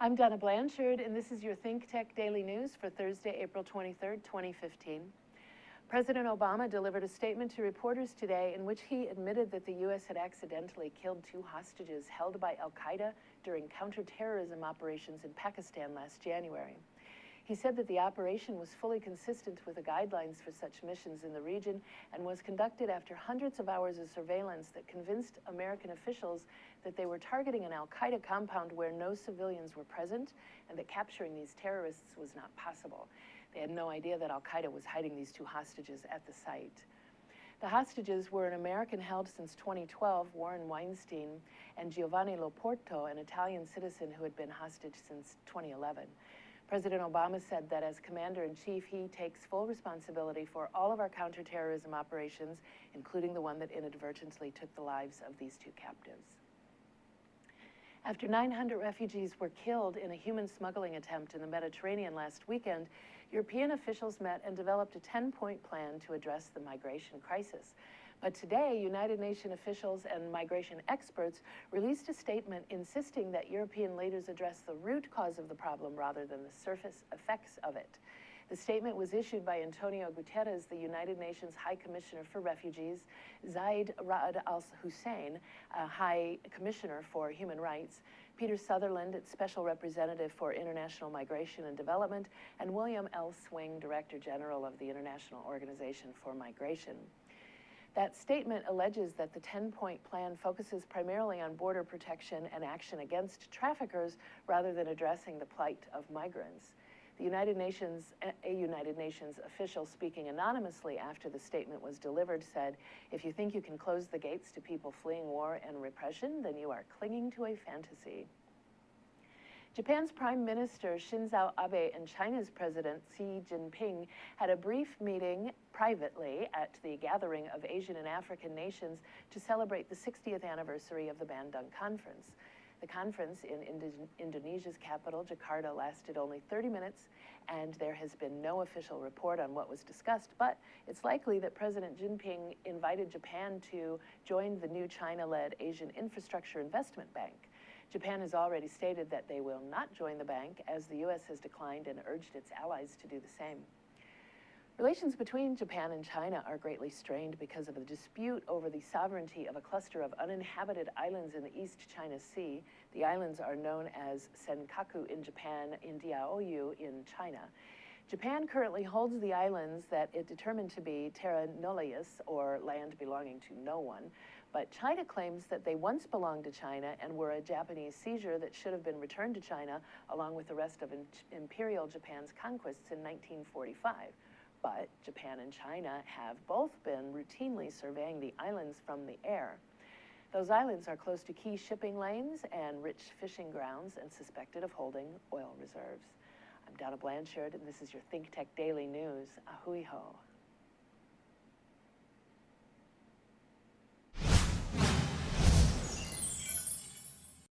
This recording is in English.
I'm Donna Blanchard, and this is your ThinkTech Daily News for Thursday, April 23rd, 2015. President Obama delivered a statement to reporters today in which he admitted that the U.S. had accidentally killed 2 hostages held by al-Qaeda during counterterrorism operations in Pakistan last January. He said that the operation was fully consistent with the guidelines for such missions in the region and was conducted after hundreds of hours of surveillance that convinced American officials that they were targeting an al-Qaeda compound where no civilians were present and that capturing these terrorists was not possible. They had no idea that al-Qaeda was hiding these 2 hostages at the site. The hostages were an American held since 2012, Warren Weinstein, and Giovanni Loporto, an Italian citizen who had been hostage since 2011. President Obama said that as Commander-in-Chief, he takes full responsibility for all of our counterterrorism operations, including the one that inadvertently took the lives of these 2 captives. After 900 refugees were killed in a human smuggling attempt in the Mediterranean last weekend, European officials met and developed a 10-point plan to address the migration crisis. But today, United Nations officials and migration experts released a statement insisting that European leaders address the root cause of the problem rather than the surface effects of it. The statement was issued by Antonio Guterres, the United Nations High Commissioner for Refugees, Zaid Ra'ad al-Hussein, High Commissioner for Human Rights, Peter Sutherland, its Special Representative for International Migration and Development, and William L. Swing, Director General of the International Organization for Migration. That statement alleges that the 10-point plan focuses primarily on border protection and action against traffickers rather than addressing the plight of migrants. A United Nations official speaking anonymously after the statement was delivered said, "If you think you can close the gates to people fleeing war and repression, then you are clinging to a fantasy." Japan's Prime Minister Shinzo Abe and China's President Xi Jinping had a brief meeting privately at the gathering of Asian and African nations to celebrate the 60th anniversary of the Bandung Conference. The conference in Indonesia's capital, Jakarta, lasted only 30 minutes, and there has been no official report on what was discussed, but it's likely that President Jinping invited Japan to join the new China-led Asian Infrastructure Investment Bank. Japan has already stated that they will not join the bank, as the U.S. has declined and urged its allies to do the same. Relations between Japan and China are greatly strained because of a dispute over the sovereignty of a cluster of uninhabited islands in the East China Sea. The islands are known as Senkaku in Japan, and Diaoyu in China. Japan currently holds the islands that it determined to be terra nullius, or land belonging to no one, but China claims that they once belonged to China and were a Japanese seizure that should have been returned to China along with the rest of Imperial Japan's conquests in 1945. But Japan and China have both been routinely surveying the islands from the air. Those islands are close to key shipping lanes and rich fishing grounds and suspected of holding oil reserves. I'm Donna Blanchard, and this is your ThinkTech Daily News. Ahui ho.